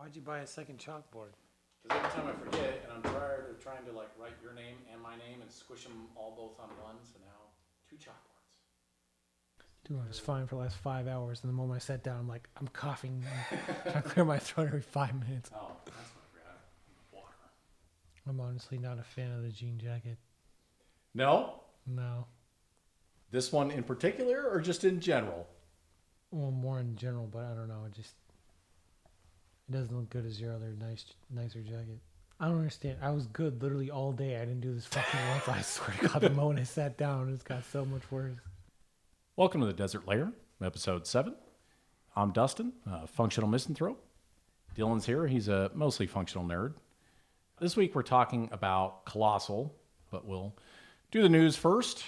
Why'd you buy a second chalkboard? Because every time I forget, and I'm tired of trying to write your name and my name and squish them all both on one, so now 2 chalkboards. Dude, I was fine for the last 5 hours, and the moment I sat down, I'm coughing. I'm trying to clear my throat every 5 minutes. Oh, that's what I forgot. Water. I'm honestly not a fan of the jean jacket. No? No. This one in particular, or just in general? Well, more in general, but I don't know. It doesn't look good as your other nicer jacket. I don't understand. I was good literally all day. I didn't do this fucking once. I swear to God, the moment I sat down, it's got so much worse. Welcome to the Desert Lair, episode 7. I'm Dustin, a functional misanthrope. Dylan's here. He's a mostly functional nerd. This week we're talking about Colossal, but we'll do the news first.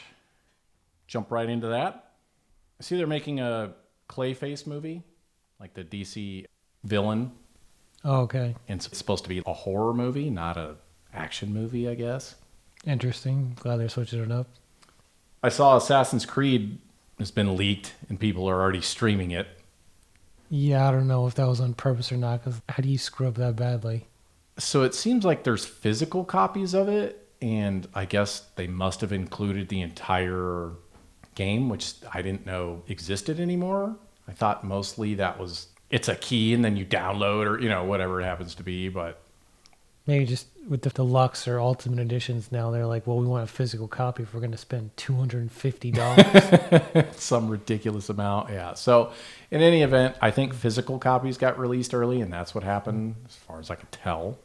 Jump right into that. I see they're making a Clayface movie, like the DC villain. Oh, okay. And it's supposed to be a horror movie, not an action movie, I guess. Interesting. Glad they're switching it up. I saw Assassin's Creed has been leaked, and people are already streaming it. Yeah, I don't know if that was on purpose or not, because how do you screw up that badly? So it seems like there's physical copies of it, and I guess they must have included the entire game, which I didn't know existed anymore. I thought mostly it's a key and then you download or, whatever it happens to be, but... Maybe just with the deluxe or ultimate editions now, they're like, well, we want a physical copy if we're going to spend $250. Some ridiculous amount, yeah. So in any event, I think physical copies got released early, and that's what happened as far as I can tell.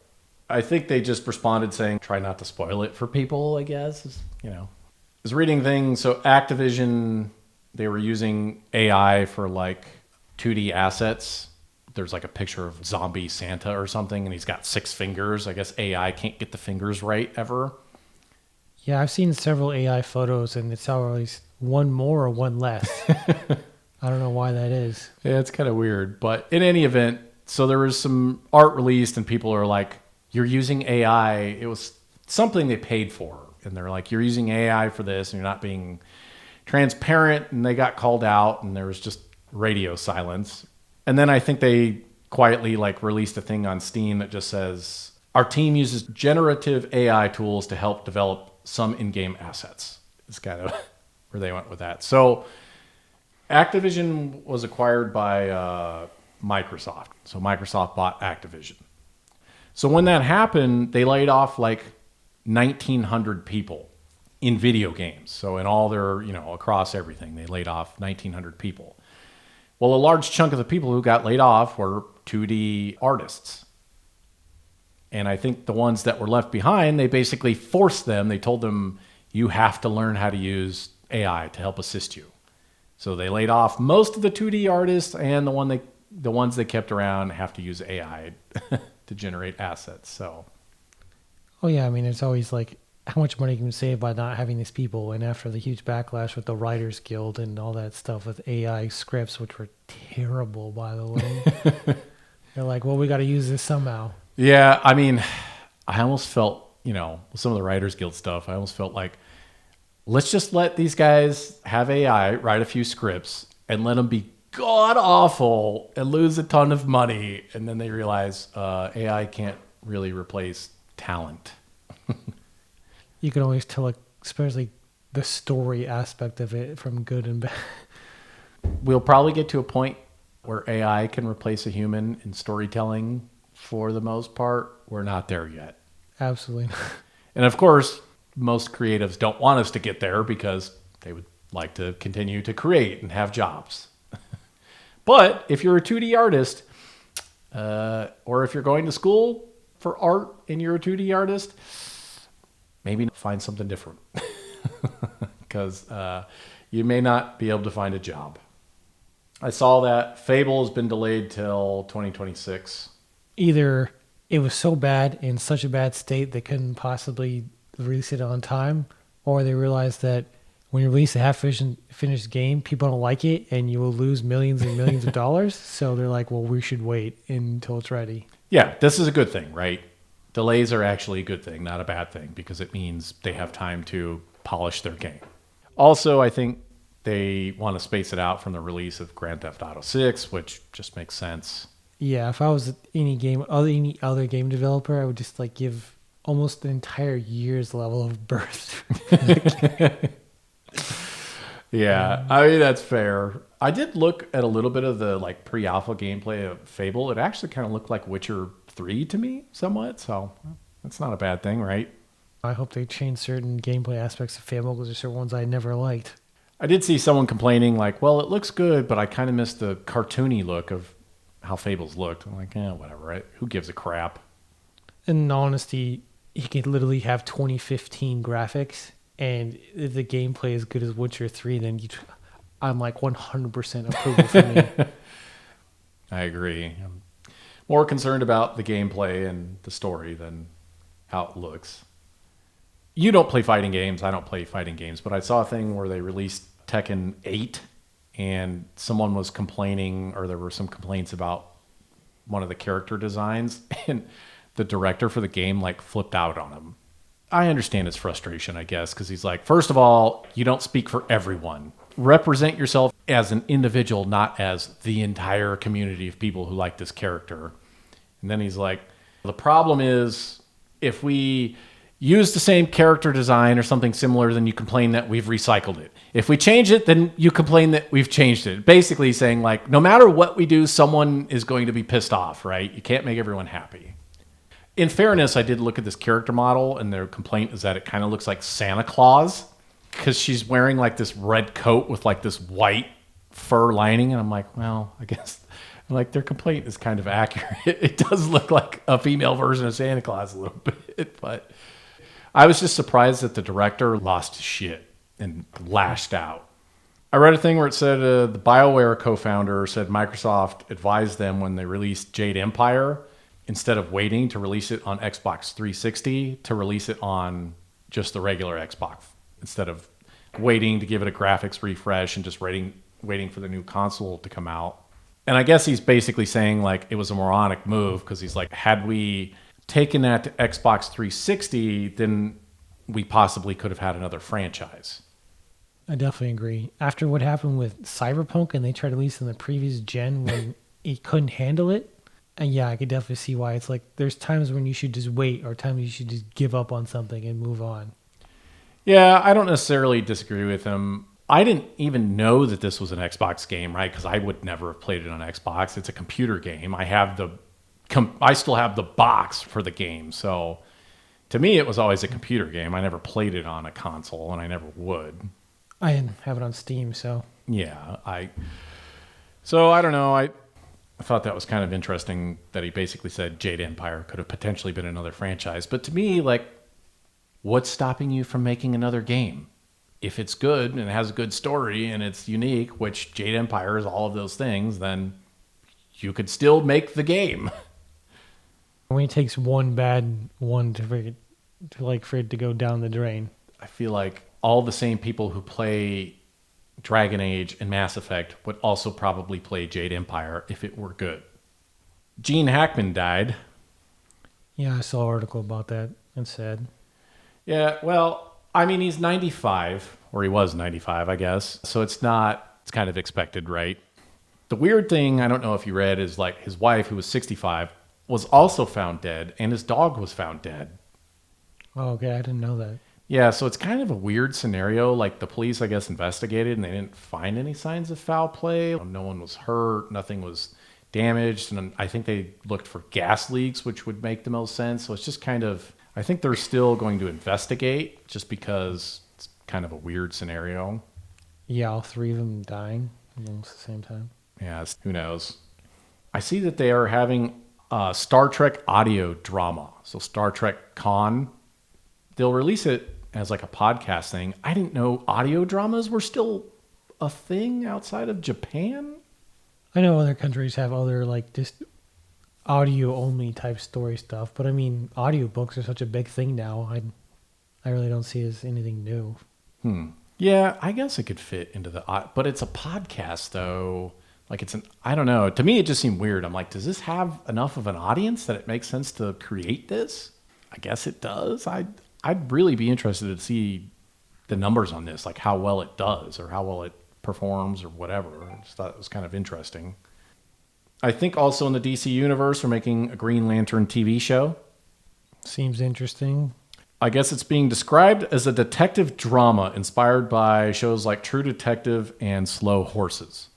I think they just responded saying, try not to spoil it for people, I guess. I was reading things, so Activision, they were using AI for 2D assets. There's a picture of zombie Santa or something, and he's got 6 fingers. I guess AI can't get the fingers right ever. Yeah, I've seen several AI photos, and it's always one more or one less. I don't know why that is. Yeah, it's kind of weird. But in any event, so there was some art released, and people are like, you're using AI. It was something they paid for. And they're like, you're using AI for this, and you're not being transparent. And they got called out, and there was just radio silence. And then I think they quietly released a thing on Steam that just says, our team uses generative AI tools to help develop some in-game assets. It's kind of where they went with that. So Activision was acquired by Microsoft. So Microsoft bought Activision. So when that happened, they laid off 1,900 people in video games. So in all their, across everything, they laid off 1,900 people. Well, a large chunk of the people who got laid off were 2D artists. And I think the ones that were left behind, they basically forced them. They told them, you have to learn how to use AI to help assist you. So they laid off most of the 2D artists, and the ones they kept around have to use AI to generate assets. So, oh yeah, I mean, it's always how much money can you save by not having these people? And after the huge backlash with the Writers Guild and all that stuff with AI scripts, which were terrible, by the way, they're like, well, we got to use this somehow. Yeah, I mean, I almost felt, with some of the Writers Guild stuff, I almost felt like, let's just let these guys have AI write a few scripts and let them be god awful and lose a ton of money. And then they realize AI can't really replace talent. You can always tell, especially the story aspect of it from good and bad. We'll probably get to a point where AI can replace a human in storytelling for the most part. We're not there yet. Absolutely. And of course, most creatives don't want us to get there because they would like to continue to create and have jobs. But if you're a 2D artist, or if you're going to school for art and you're a 2D artist, maybe find something different because you may not be able to find a job. I saw that Fable has been delayed till 2026. Either it was so bad, in such a bad state, they couldn't possibly release it on time, or they realized that when you release a half-finished game, people don't like it, and you will lose millions and millions of dollars. So they're like, well, we should wait until it's ready. Yeah, this is a good thing, right? Delays are actually a good thing, not a bad thing, because it means they have time to polish their game. Also, I think they want to space it out from the release of Grand Theft Auto 6, which just makes sense. Yeah, if I was any other game developer, I would just like give almost an entire year's level of birth. Yeah, I mean that's fair. I did look at a little bit of the like pre-alpha gameplay of Fable. It actually kind of looked like Witcher 3 to me somewhat, so that's not a bad thing, right? I hope they change certain gameplay aspects of Fable because there's certain ones I never liked. I did see someone complaining like, "Well, it looks good, but I kind of miss the cartoony look of how Fables looked." I'm like, "Yeah, whatever, right? Who gives a crap?" In honesty, you could literally have 2015 graphics, and if the gameplay is good as Witcher 3, then I'm like 100% approval for me. I agree. I'm more concerned about the gameplay and the story than how it looks. You don't play fighting games. I don't play fighting games, but I saw a thing where they released Tekken 8 and someone was complaining, or there were some complaints about one of the character designs, and the director for the game like flipped out on him. I understand his frustration, I guess, because he's like, first of all, you don't speak for everyone. Represent yourself as an individual, not as the entire community of people who like this character. And then he's like, the problem is if we use the same character design or something similar, then you complain that we've recycled it. If we change it, then you complain that we've changed it. Basically saying like, no matter what we do, someone is going to be pissed off, right? You can't make everyone happy. In fairness, I did look at this character model, and their complaint is that it kind of looks like Santa Claus because she's wearing like this red coat with like this white fur lining. And I'm like, well, I guess like their complaint is kind of accurate. It does look like a female version of Santa Claus a little bit, but I was just surprised that the director lost his shit and lashed out. I read a thing where it said the BioWare co-founder said Microsoft advised them when they released Jade Empire, instead of waiting to release it on Xbox 360, to release it on just the regular Xbox, instead of waiting to give it a graphics refresh and just waiting for the new console to come out. And I guess he's basically saying like it was a moronic move because he's like, had we taken that to Xbox 360, then we possibly could have had another franchise. I definitely agree. After what happened with Cyberpunk and they tried to release in the previous gen when it couldn't handle it, and yeah, I could definitely see why. It's like there's times when you should just wait or times you should just give up on something and move on. Yeah, I don't necessarily disagree with him. I didn't even know that this was an Xbox game, right? Because I would never have played it on Xbox. It's a computer game. I still have the box for the game. So to me, it was always a computer game. I never played it on a console, and I never would. I have it on Steam, so. Yeah, So I don't know. I thought that was kind of interesting that he basically said Jade Empire could have potentially been another franchise. But to me, like, what's stopping you from making another game? If it's good and it has a good story and it's unique, which Jade Empire is all of those things, then you could still make the game. When it takes one bad one for it to go down the drain. I feel like all the same people who play Dragon Age and Mass Effect would also probably play Jade Empire if it were good. Gene Hackman died. Yeah, I saw an article about that. It's sad. Yeah, well, I mean, he's 95, or he was 95, I guess. So it's kind of expected, right? The weird thing, I don't know if you read, is like his wife, who was 65, was also found dead, and his dog was found dead. Oh, okay, I didn't know that. Yeah, so it's kind of a weird scenario. Like the police, I guess, investigated and they didn't find any signs of foul play. No one was hurt. Nothing was damaged. And I think they looked for gas leaks, which would make the most sense. So it's just kind of, I think they're still going to investigate just because it's kind of a weird scenario. Yeah, all three of them dying almost at the same time. Yeah, who knows? I see that they are having a Star Trek audio drama. So Star Trek Con, they'll release it as like a podcast thing. I didn't know audio dramas were still a thing outside of Japan. I know other countries have other like just audio only type story stuff, but I mean, audiobooks are such a big thing now. I really don't see it as anything new. Yeah, I guess it could fit into but it's a podcast though. Like I don't know. To me, it just seemed weird. I'm like, does this have enough of an audience that it makes sense to create this? I guess it does. I'd really be interested to see the numbers on this, like how well it does or how well it performs or whatever. I just thought it was kind of interesting. I think also in the DC universe, we're making a Green Lantern TV show. Seems interesting. I guess it's being described as a detective drama inspired by shows like True Detective and Slow Horses.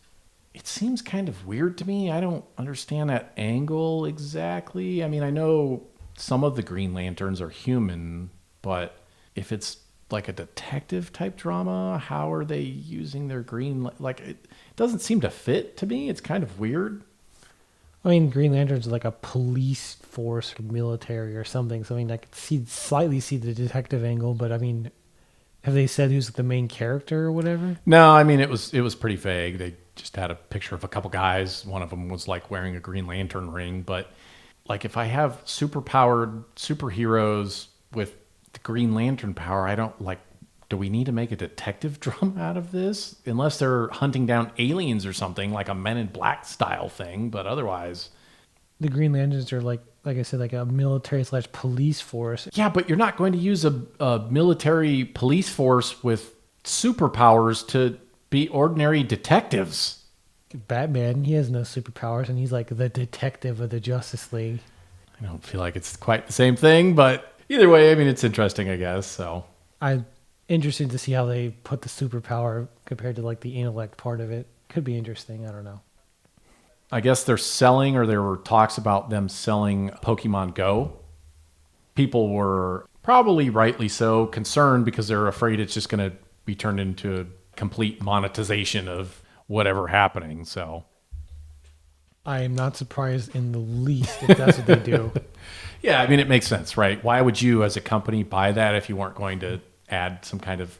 It seems kind of weird to me. I don't understand that angle exactly. I mean, I know some of the Green Lanterns are human, but if it's like a detective type drama, how are they using their green? Like, it doesn't seem to fit to me. It's kind of weird. I mean, Green Lantern's like a police force or military or something. So I mean, I could slightly see the detective angle, but I mean, have they said who's the main character or whatever? No, I mean, it was pretty vague. They just had a picture of a couple guys. One of them was like wearing a Green Lantern ring. But like, if I have superpowered superheroes with the Green Lantern power, I don't like. Do we need to make a detective drama out of this? Unless they're hunting down aliens or something, like a Men in Black style thing. But otherwise, The Green Lanterns are like I said, like a military / police force. yeah. But you're not going to use a military police force with superpowers to be ordinary detectives. Batman, he has no superpowers, and he's like the detective of the Justice League. I don't feel like it's quite the same thing, but either way, I mean, it's interesting, I guess. So I'm interested to see how they put the superpower compared to like the intellect part of it. Could be interesting. I don't know. I guess they're selling, or there were talks about them selling Pokemon Go. People were probably rightly so concerned because they're afraid it's just going to be turned into a complete monetization of whatever happening. So I am not surprised in the least if that's what they do. yeah, I mean, it makes sense, right? Why would you as a company buy that if you weren't going to add some kind of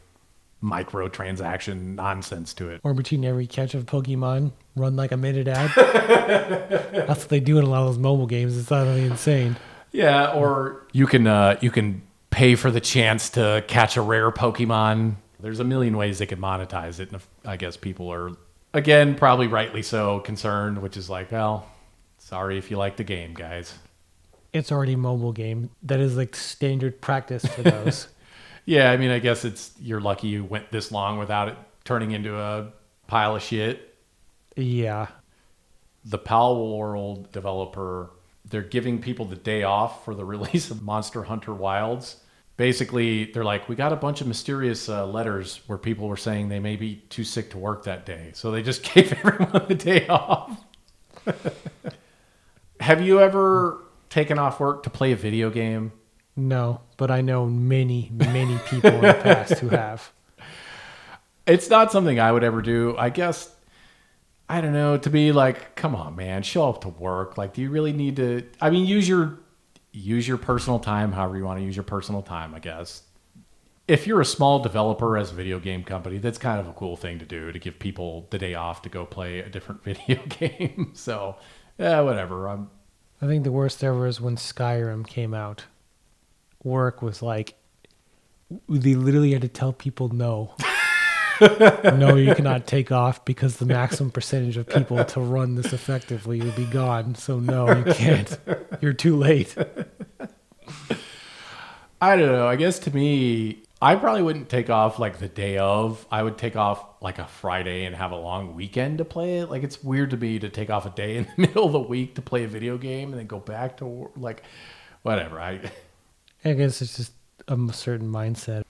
microtransaction nonsense to it? Or between every catch of Pokemon, run like a minute ad. That's what they do in a lot of those mobile games. It's utterly insane. Yeah, or you can pay for the chance to catch a rare Pokemon. There's a million ways they could monetize it, and I guess people are, again, probably rightly so, concerned, which is like, well, sorry if you like the game, guys. It's already a mobile game. That is like standard practice for those. Yeah, I mean, I guess you're lucky you went this long without it turning into a pile of shit. Yeah. The Pal World developer, they're giving people the day off for the release of Monster Hunter Wilds. Basically, they're like, we got a bunch of mysterious letters where people were saying they may be too sick to work that day. So they just gave everyone the day off. Have you ever taken off work to play a video game? No, but I know many, many people in the past who have. It's not something I would ever do. I guess, I don't know, to be like, come on, man, show up to work. Like, do you really need to, I mean, use your personal time however you want to use your personal time, I guess. If you're a small developer as a video game company, that's kind of a cool thing to do, to give people the day off to go play a different video game. So, yeah, whatever. I think the worst ever is when Skyrim came out. Work was like, they literally had to tell people no. No, you cannot take off because the maximum percentage of people to run this effectively would be gone. So no, you can't. You're too late. I don't know. I guess to me, I probably wouldn't take off like the day of. I would take off like a Friday and have a long weekend to play it. Like, it's weird to me to take off a day in the middle of the week to play a video game and then go back to work. Like, whatever. I guess it's just a certain mindset.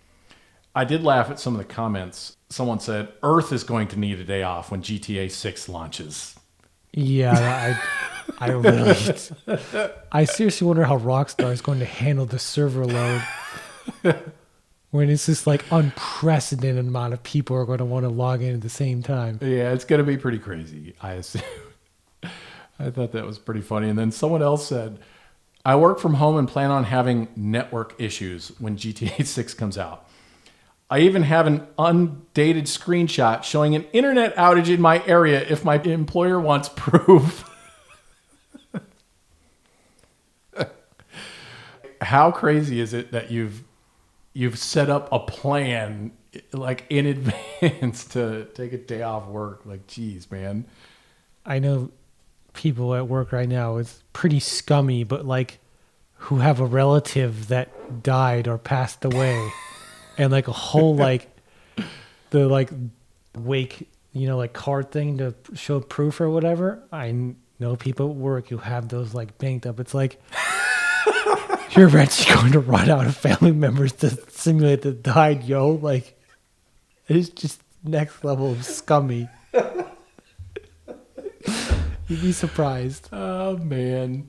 I did laugh at some of the comments. Someone said, Earth is going to need a day off when GTA 6 launches. Yeah, I really, I seriously wonder how Rockstar is going to handle the server load when it's just like unprecedented amount of people are going to want to log in at the same time. Yeah, it's going to be pretty crazy, I assume. I thought that was pretty funny. And then someone else said, I work from home and plan on having network issues when GTA 6 comes out. I even have an undated screenshot showing an internet outage in my area if my employer wants proof. How crazy is it that you've set up a plan like in advance to take a day off work? Like, geez, man. I know people at work right now, it's pretty scummy, but like who have a relative that died or passed away. And like a whole like the like wake, like card thing to show proof or whatever. I know people at work who have those like banked up. It's like you're eventually going to run out of family members to simulate that died, yo. Like, it's just next level of scummy. You'd be surprised. Oh, man.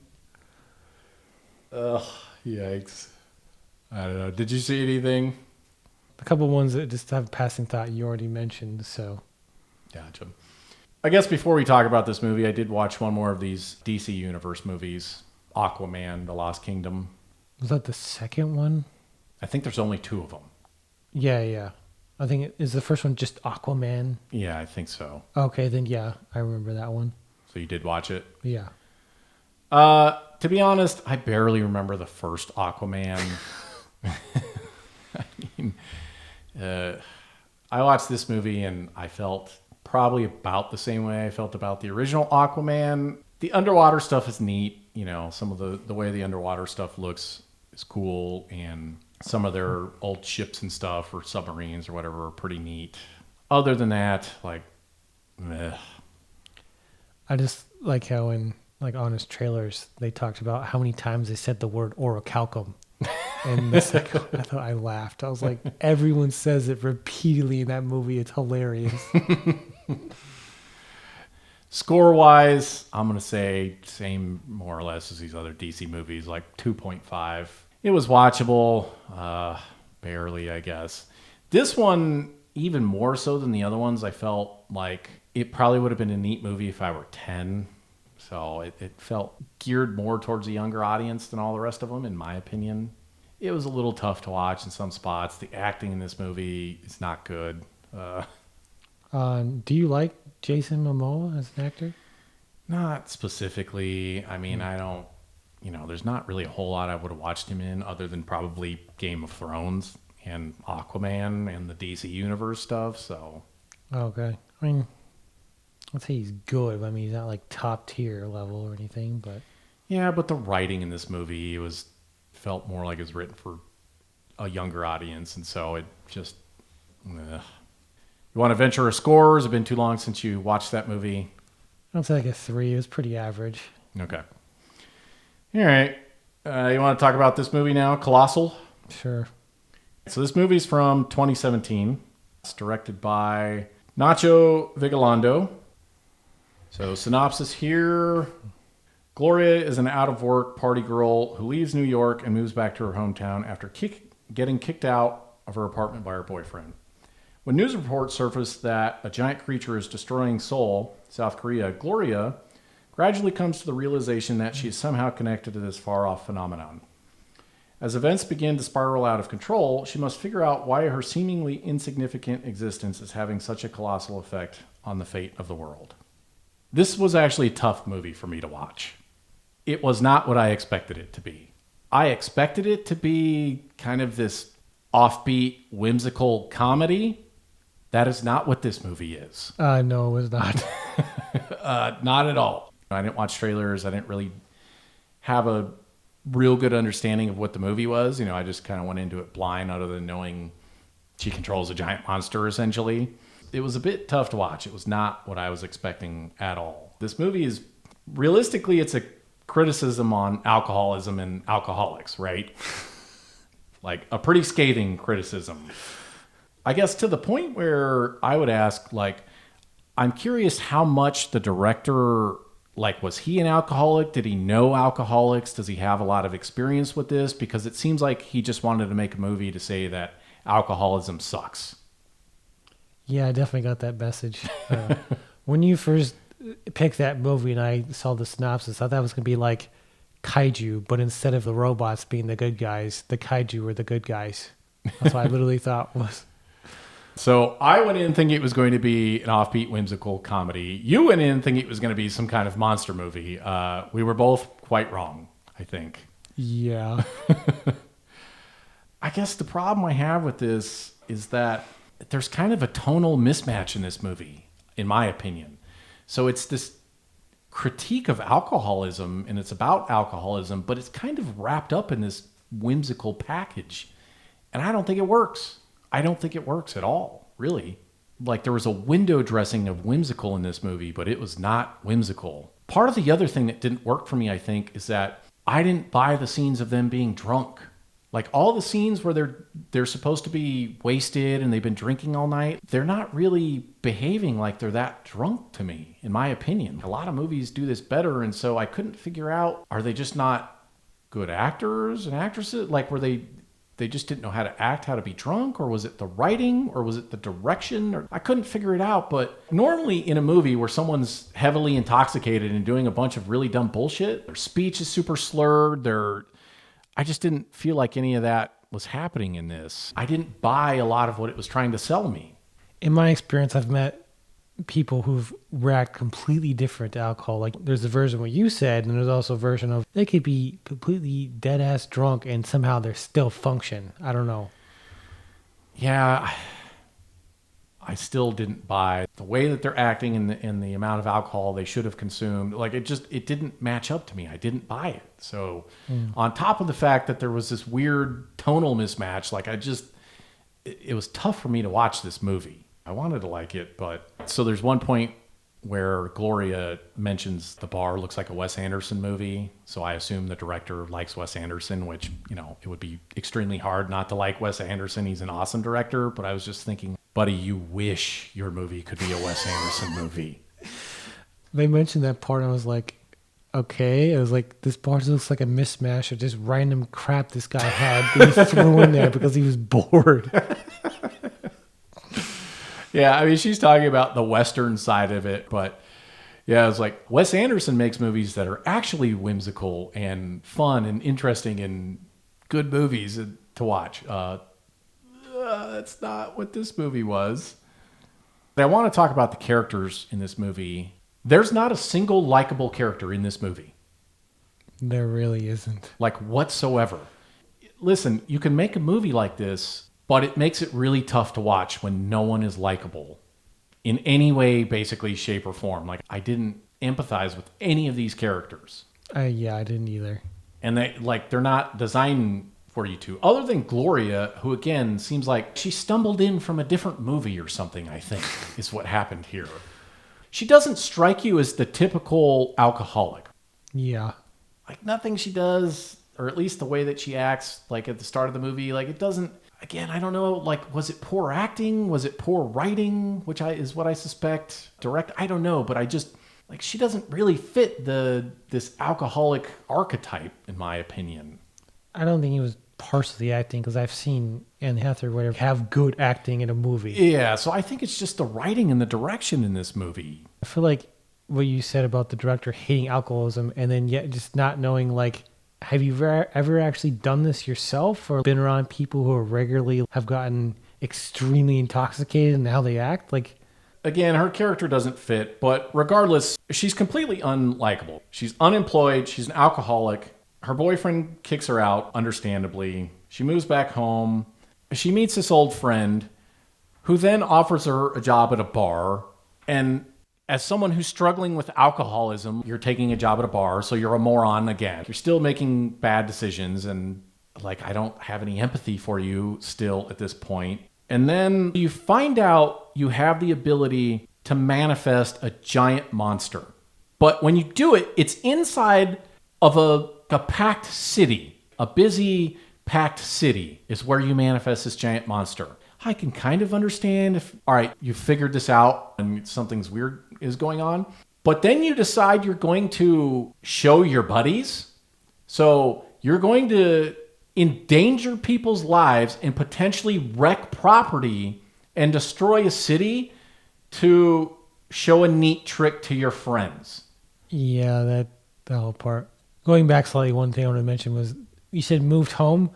Ugh, yikes. I don't know. Did you see anything? A couple ones that just have a passing thought you already mentioned, so. Gotcha. I guess before we talk about this movie, I did watch one more of these DC Universe movies. Aquaman, The Lost Kingdom. Was that the second one? I think there's only 2 of them. Yeah. I think is the first one just Aquaman? Yeah, I think so. Okay, then yeah, I remember that one. So you did watch it? Yeah. To be honest, I barely remember the first Aquaman. I mean, I watched this movie and I felt probably about the same way I felt about the original Aquaman. The underwater stuff is neat. You know, some of the way the underwater stuff looks is cool, and some of their old ships and stuff or submarines or whatever are pretty neat. Other than that, like, meh. I just like how in like Honest Trailers they talked about how many times they said the word orichalcum. And the second one, I thought I laughed. I was like, everyone says it repeatedly in that movie. It's hilarious. Score-wise, I'm going to say same more or less as these other DC movies, like 2.5. It was watchable, barely, I guess. This one, even more so than the other ones, I felt like it probably would have been a neat movie if I were 10. So it felt geared more towards a younger audience than all the rest of them, in my opinion. It was a little tough to watch in some spots. The acting in this movie is not good. Do you like Jason Momoa as an actor? Not specifically. I mean, I don't, there's not really a whole lot I would have watched him in other than probably Game of Thrones and Aquaman and the DC Universe stuff. So, okay. I mean, I'd say he's good. I mean, he's not like top tier level or anything, but yeah, but the writing in this movie felt more like it was written for a younger audience, and so it just. Ugh. You want to venture a score? Has it been too long since you watched that movie? I'd say like a 3. It was pretty average. Okay. All right. You want to talk about this movie now? Colossal? Sure. So this movie's from 2017. It's directed by Nacho Vigalondo. So synopsis here. Gloria is an out-of-work party girl who leaves New York and moves back to her hometown after getting kicked out of her apartment by her boyfriend. When news reports surface that a giant creature is destroying Seoul, South Korea, Gloria gradually comes to the realization that she is somehow connected to this far-off phenomenon. As events begin to spiral out of control, she must figure out why her seemingly insignificant existence is having such a colossal effect on the fate of the world. This was actually a tough movie for me to watch. It was not what I expected it to be. I expected it to be kind of this offbeat, whimsical comedy. That is not what this movie is. No, it was not. Not at all. I didn't watch trailers. I didn't really have a real good understanding of what the movie was. I just kind of went into it blind other than knowing she controls a giant monster, essentially. It was a bit tough to watch. It was not what I was expecting at all. This movie is, realistically, it's a criticism on alcoholism and alcoholics, right? Like a pretty scathing criticism. I guess to the point where I would ask, like, I'm curious how much the director, like, was he an alcoholic? Did he know alcoholics? Does he have a lot of experience with this? Because it seems like he just wanted to make a movie to say that alcoholism sucks. Yeah, I definitely got that message. When you first picked that movie and I saw the synopsis, I thought it was going to be like kaiju, but instead of the robots being the good guys, the kaiju were the good guys. That's what I literally thought was. So I went in thinking it was going to be an offbeat, whimsical comedy. You went in thinking it was going to be some kind of monster movie. We were both quite wrong, I think. Yeah. I guess the problem I have with this is that there's kind of a tonal mismatch in this movie, in my opinion. So it's this critique of alcoholism, and it's about alcoholism, but it's kind of wrapped up in this whimsical package. And I don't think it works. I don't think it works at all, really. Like, there was a window dressing of whimsical in this movie, but it was not whimsical. Part of the other thing that didn't work for me, I think, is that I didn't buy the scenes of them being drunk. Like all the scenes where they're supposed to be wasted and they've been drinking all night, they're not really behaving like they're that drunk to me, in my opinion. A lot of movies do this better, and so I couldn't figure out, are they just not good actors and actresses? Like were they just didn't know how to act, how to be drunk, or was it the writing, or was it the direction? Or I couldn't figure it out. But normally in a movie where someone's heavily intoxicated and doing a bunch of really dumb bullshit, their speech is super slurred, I just didn't feel like any of that was happening in this. I didn't buy a lot of what it was trying to sell me. In my experience, I've met people who've react completely different to alcohol. Like there's the version of what you said, and there's also a version of they could be completely dead ass drunk and somehow they're still function. I don't know. Yeah, I still didn't buy the way that they're acting and the amount of alcohol they should have consumed. Like it didn't match up to me. I didn't buy it. So on top of the fact that there was this weird tonal mismatch, like it was tough for me to watch this movie. I wanted to like it, but so there's one point where Gloria mentions the bar looks like a Wes Anderson movie. So I assume the director likes Wes Anderson, which, it would be extremely hard not to like Wes Anderson. He's an awesome director, but I was just thinking, buddy, you wish your movie could be a Wes Anderson movie. They mentioned that part and I was like, okay. I was like, this bar looks like a mismatch of just random crap this guy had that he threw in there because he was bored. Yeah, I mean, she's talking about the Western side of it, but yeah, it's like Wes Anderson makes movies that are actually whimsical and fun and interesting and good movies to watch. That's not what this movie was. I want to talk about the characters in this movie. There's not a single likable character in this movie. There really isn't. Like whatsoever. Listen, you can make a movie like this, but it makes it really tough to watch when no one is likable in any way, basically, shape, or form. Like, I didn't empathize with any of these characters. Yeah, I didn't either. And they're not designed for you to. Other than Gloria, who, again, seems like she stumbled in from a different movie or something, I think, is what happened here. She doesn't strike you as the typical alcoholic. Yeah. Like, nothing she does, or at least the way that she acts, like, at the start of the movie, like, it doesn't... Again, I don't know, like, was it poor acting? Was it poor writing? Which is what I suspect. I don't know, but I just, like, she doesn't really fit this alcoholic archetype, in my opinion. I don't think it was partially acting, because I've seen Anne Hathaway have good acting in a movie. Yeah, so I think it's just the writing and the direction in this movie. I feel like what you said about the director hating alcoholism, and then yet just not knowing, like, have you ever actually done this yourself or been around people who regularly have gotten extremely intoxicated in how they act? Like, again, her character doesn't fit, but regardless, she's completely unlikable. She's unemployed. She's an alcoholic. Her boyfriend kicks her out, understandably. She moves back home. She meets this old friend who then offers her a job at a bar. And as someone who's struggling with alcoholism, you're taking a job at a bar, so you're a moron again. You're still making bad decisions, and like, I don't have any empathy for you still at this point. And then you find out you have the ability to manifest a giant monster. But when you do it, it's inside of a packed city. A busy, packed city is where you manifest this giant monster. I can kind of understand if, all right, you figured this out and something's weird is going on, but then you decide you're going to show your buddies. So you're going to endanger people's lives and potentially wreck property and destroy a city to show a neat trick to your friends. Yeah, that whole part. Going back slightly, one thing I want to mention was you said moved home.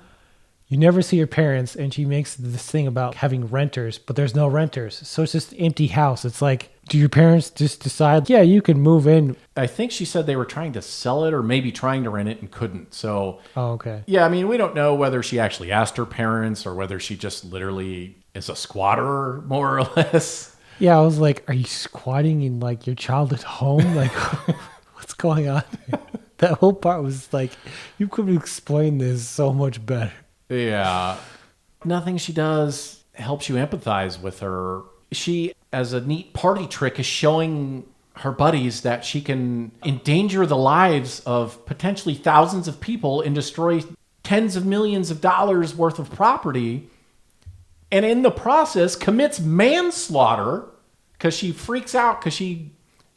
You never see your parents, and she makes this thing about having renters, but there's no renters. So it's just an empty house. It's like, do your parents just decide, yeah, you can move in? I think she said they were trying to sell it or maybe trying to rent it and couldn't. So, oh, okay. Yeah, I mean, we don't know whether she actually asked her parents or whether she just literally is a squatter, more or less. Yeah, I was like, are you squatting in like your childhood home? Like, what's going on? That whole part was like, you could explain this so much better. Yeah. Nothing she does helps you empathize with her. She, as a neat party trick, is showing her buddies that she can endanger the lives of potentially thousands of people and destroy tens of millions of dollars worth of property, and in the process commits manslaughter because she freaks out because she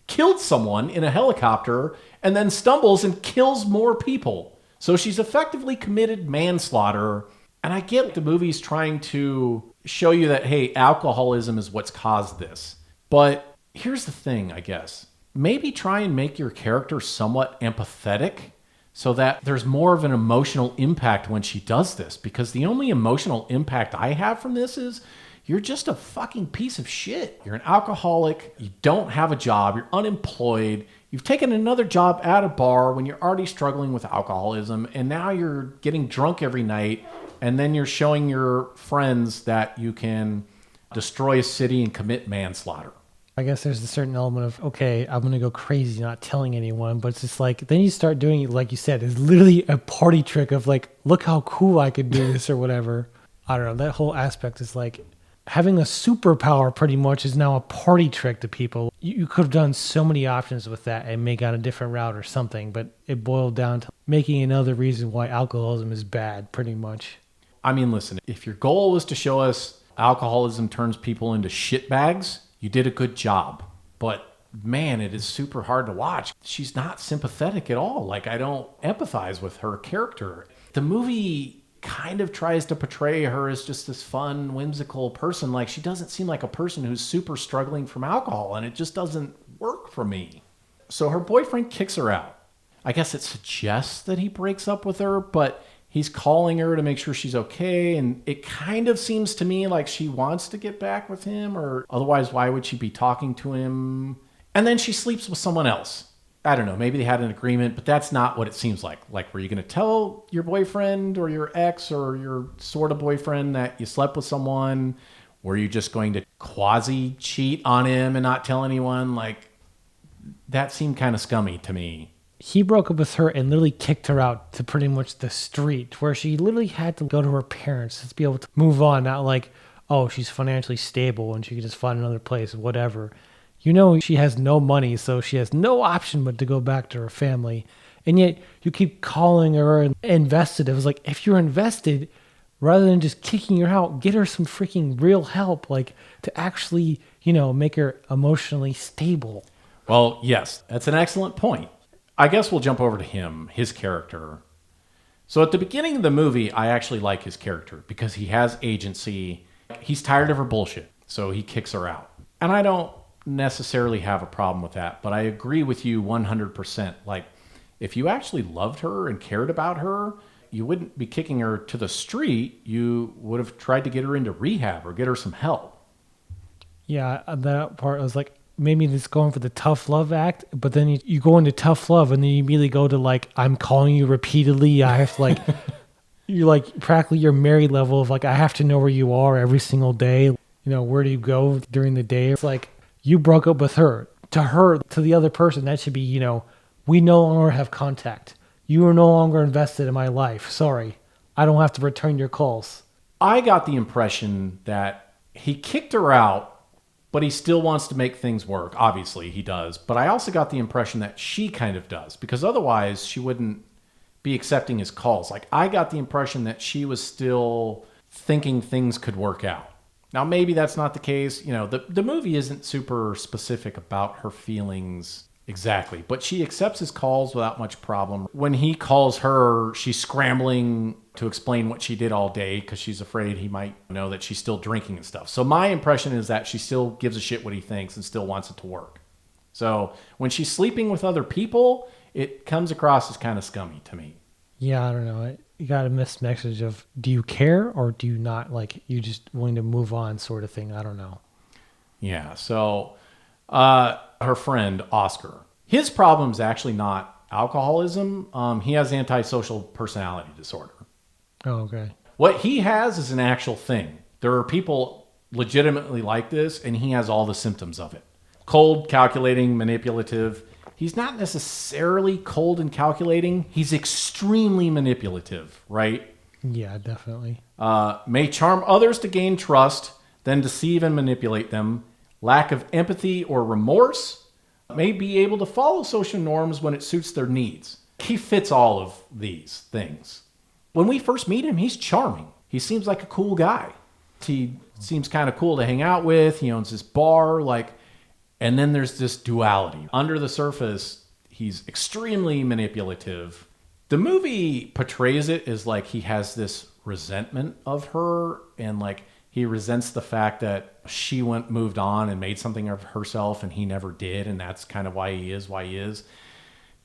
killed someone in a helicopter and then stumbles and kills more people. So she's effectively committed manslaughter. And I get the movie's trying to show you that, hey, alcoholism is what's caused this. But here's the thing, I guess. Maybe try and make your character somewhat empathetic so that there's more of an emotional impact when she does this. Because the only emotional impact I have from this is you're just a fucking piece of shit. You're an alcoholic. You don't have a job. You're unemployed. You've taken another job at a bar when you're already struggling with alcoholism. And now you're getting drunk every night. And then you're showing your friends that you can destroy a city and commit manslaughter. I guess there's a certain element of, okay, I'm going to go crazy not telling anyone. But it's just like, then you start doing it, like you said, it's literally a party trick of like, look how cool I could do this or whatever. I don't know. That whole aspect is like having a superpower pretty much is now a party trick to people. You could have done so many options with that and make out a different route or something. But it boiled down to making another reason why alcoholism is bad, pretty much. I mean, listen, if your goal was to show us alcoholism turns people into shitbags, you did a good job. But man, it is super hard to watch. She's not sympathetic at all. Like, I don't empathize with her character. The movie kind of tries to portray her as just this fun, whimsical person. Like, she doesn't seem like a person who's super struggling from alcohol, and it just doesn't work for me. So her boyfriend kicks her out. I guess it suggests that he breaks up with her, but he's calling her to make sure she's okay. And it kind of seems to me like she wants to get back with him, or otherwise, why would she be talking to him? And then she sleeps with someone else. I don't know. Maybe they had an agreement, but that's not what it seems like. Like, were you going to tell your boyfriend or your ex or your sort of boyfriend that you slept with someone? Were you just going to quasi cheat on him and not tell anyone? Like, that seemed kind of scummy to me. He broke up with her and literally kicked her out to pretty much the street, where she literally had to go to her parents to be able to move on. Not like, oh, she's financially stable and she can just find another place, whatever. You know, she has no money, so she has no option but to go back to her family. And yet you keep calling her and invested. It was like, if you're invested, rather than just kicking her out, get her some freaking real help, like to actually, you know, make her emotionally stable. Well, yes, that's an excellent point. I guess we'll jump over to him, his character. So at the beginning of the movie, I actually like his character because he has agency. He's tired of her bullshit, so he kicks her out. And I don't necessarily have a problem with that, but I agree with you 100%. Like, if you actually loved her and cared about her, you wouldn't be kicking her to the street. You would have tried to get her into rehab or get her some help. Yeah, that part was like, maybe it's going for the tough love act, but then you go into tough love and then you immediately go to like, I'm calling you repeatedly. I have to like, you're like practically your married level of like, I have to know where you are every single day. You know, where do you go during the day? It's like, you broke up with her. To the other person, that should be, you know, we no longer have contact. You are no longer invested in my life. Sorry. I don't have to return your calls. I got the impression that he kicked her out, but he still wants to make things work. Obviously, he does. But I also got the impression that she kind of does, because otherwise she wouldn't be accepting his calls. Like, I got the impression that she was still thinking things could work out. Now, maybe that's not the case. You know, the movie isn't super specific about her feelings exactly, but she accepts his calls without much problem. When he calls her, she's scrambling to explain what she did all day because she's afraid he might know that she's still drinking and stuff. So my impression is that she still gives a shit what he thinks and still wants it to work. So when she's sleeping with other people, it comes across as kind of scummy to me. Yeah, I don't know. You got a mixed message of, do you care or do you not? Like, you just willing to move on sort of thing. I don't know. Yeah, so her friend, Oscar, his problem is actually not alcoholism. He has antisocial personality disorder. Oh, okay. What he has is an actual thing. There are people legitimately like this, and he has all the symptoms of it. Cold, calculating, manipulative. He's not necessarily cold and calculating. He's extremely manipulative, right? Yeah, definitely. May charm others to gain trust, then deceive and manipulate them. Lack of empathy or remorse. may be able to follow social norms when it suits their needs. He fits all of these things. When we first meet him, he's charming. He seems like a cool guy. He seems kind of cool to hang out with. He owns this bar, and then there's this duality. Under the surface, he's extremely manipulative. The movie portrays it as like he has this resentment of her, and he resents the fact that she moved on and made something of herself and he never did, and that's kind of why he is.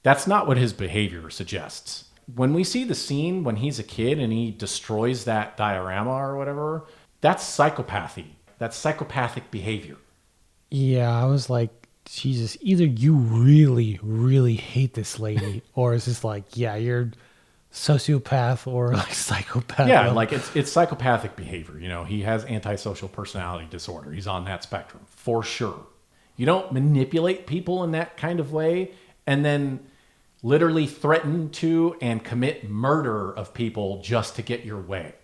That's not what his behavior suggests. When we see the scene when he's a kid and he destroys that diorama or whatever, that's psychopathy. That's psychopathic behavior. Yeah, I was like, Jesus, either you really, really hate this lady, or it's just you're sociopath or psychopath. Yeah, it's psychopathic behavior. He has antisocial personality disorder. He's on that spectrum for sure. You don't manipulate people in that kind of way and then literally threaten to and commit murder of people just to get your way.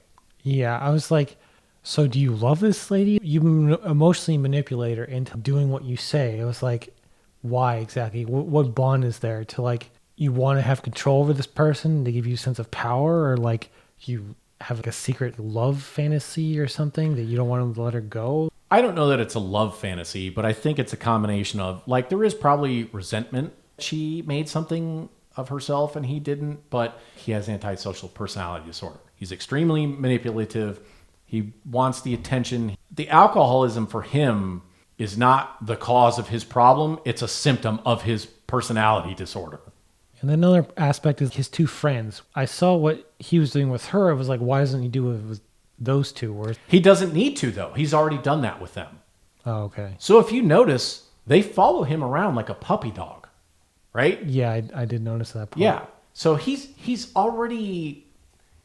Yeah, I was like, so do you love this lady? You emotionally manipulate her into doing what you say. It was like, why exactly? What bond is there to you want to have control over this person to give you a sense of power, or you have a secret love fantasy or something that you don't want to let her go? I don't know that it's a love fantasy, but I think it's a combination of there is probably resentment. She made something of herself and he didn't, but he has antisocial personality disorder. He's extremely manipulative. He wants the attention. The alcoholism for him is not the cause of his problem. It's a symptom of his personality disorder. And another aspect is his two friends. I saw what he was doing with her. I was like, why doesn't he do it with those two? He doesn't need to, though. He's already done that with them. Oh, okay. So if you notice, they follow him around like a puppy dog, right? Yeah, I did notice that part. Yeah. So he's already...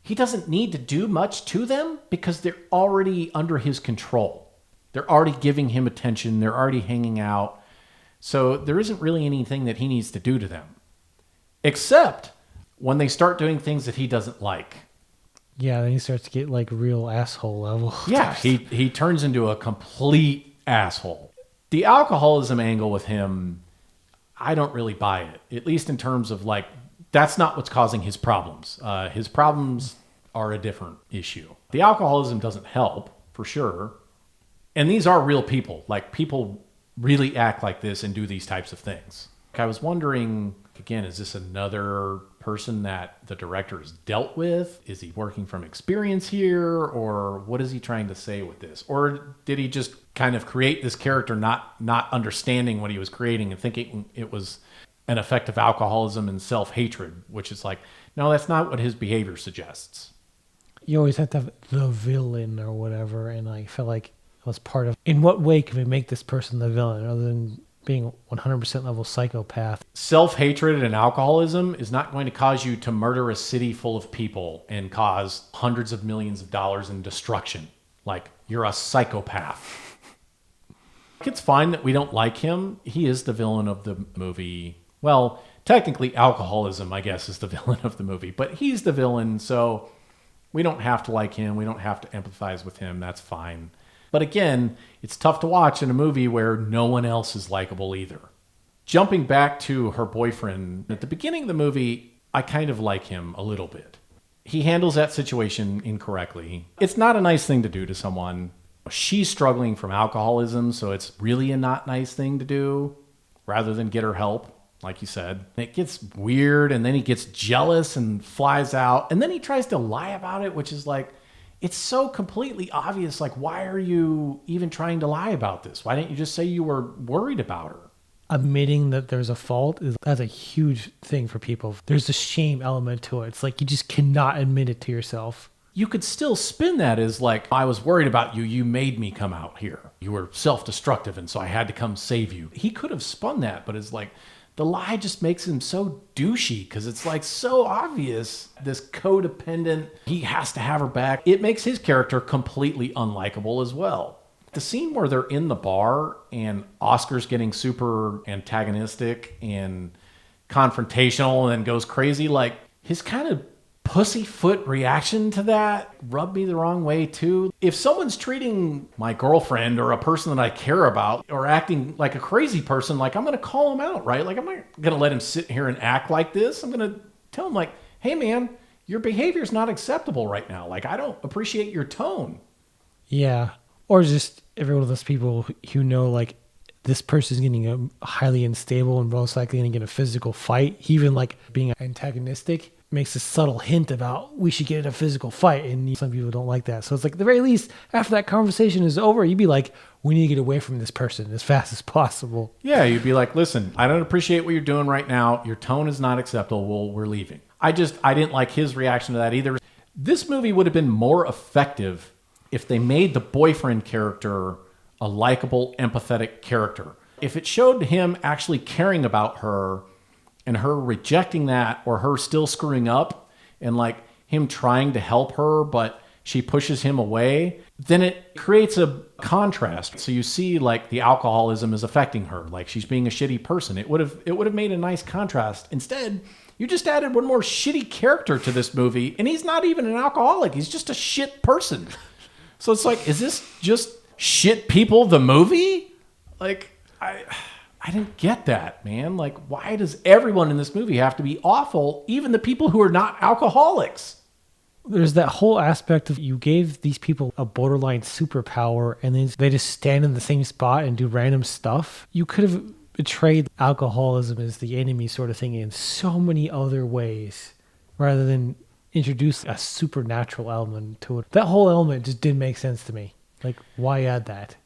He doesn't need to do much to them because they're already under his control. They're already giving him attention. They're already hanging out. So there isn't really anything that he needs to do to them. Except when they start doing things that he doesn't like. Yeah, then he starts to get real asshole level. Yeah, he turns into a complete asshole. The alcoholism angle with him, I don't really buy it. At least in terms of that's not what's causing his problems. His problems are a different issue. The alcoholism doesn't help, for sure. And these are real people. People really act like this and do these types of things. I was wondering, again, is this another person that the director has dealt with? Is he working from experience here? Or what is he trying to say with this? Or did he just kind of create this character not understanding what he was creating and thinking it was an effect of alcoholism and self-hatred, which is no, that's not what his behavior suggests. You always have to have the villain or whatever, and I felt like it was part of... In what way can we make this person the villain other than being 100% level psychopath? Self-hatred and alcoholism is not going to cause you to murder a city full of people and cause hundreds of millions of dollars in destruction. You're a psychopath. It's fine that we don't like him. He is the villain of the movie. Well, technically alcoholism, I guess, is the villain of the movie, but he's the villain, so we don't have to like him. We don't have to empathize with him. That's fine. But again, it's tough to watch in a movie where no one else is likable either. Jumping back to her boyfriend, at the beginning of the movie, I kind of like him a little bit. He handles that situation incorrectly. It's not a nice thing to do to someone. She's struggling from alcoholism, so it's really a not nice thing to do rather than get her help. Like you said, it gets weird, and then he gets jealous and flies out, and then he tries to lie about it, which is it's so completely obvious. Why are you even trying to lie about this? Why didn't you just say you were worried about her? Admitting that there's a fault that's a huge thing for people. There's a shame element to it. It's you just cannot admit it to yourself. You could still spin that as I was worried about you. You made me come out here. You were self-destructive, and so I had to come save you. He could have spun that, but it's the lie just makes him so douchey because it's so obvious. This codependent, he has to have her back. It makes his character completely unlikable as well. The scene where they're in the bar and Oscar's getting super antagonistic and confrontational and then goes crazy, his kind of pussyfoot reaction to that rubbed me the wrong way too. If someone's treating my girlfriend or a person that I care about or acting like a crazy person, like I'm going to call him out, right? Like I'm not going to let him sit here and act like this. I'm going to tell him like, hey man, your behavior is not acceptable right now. Like I don't appreciate your tone. Yeah. Or just every one of those people who know like this person's getting a highly unstable and most likely going to get a physical fight. Even like being antagonistic makes a subtle hint about we should get in a physical fight. And some people don't like that. So it's like at the very least, after that conversation is over, you'd be like, we need to get away from this person as fast as possible. Yeah, you'd be like, listen, I don't appreciate what you're doing right now. Your tone is not acceptable. We're leaving. I didn't like his reaction to that either. This movie would have been more effective if they made the boyfriend character a likable, empathetic character. If it showed him actually caring about her and her rejecting that or her still screwing up and like him trying to help her, but she pushes him away, then it creates a contrast. So you see like the alcoholism is affecting her, like she's being a shitty person. It would have made a nice contrast. Instead, you just added one more shitty character to this movie, and he's not even an alcoholic. He's just a shit person. So it's like, is this just Shit People the movie? Like, I didn't get that, man. Like, why does everyone in this movie have to be awful, even the people who are not alcoholics? There's that whole aspect of you gave these people a borderline superpower and then they just stand in the same spot and do random stuff. You could have betrayed alcoholism as the enemy sort of thing in so many other ways rather than introduce a supernatural element to it. That whole element just didn't make sense to me. Like, why add that?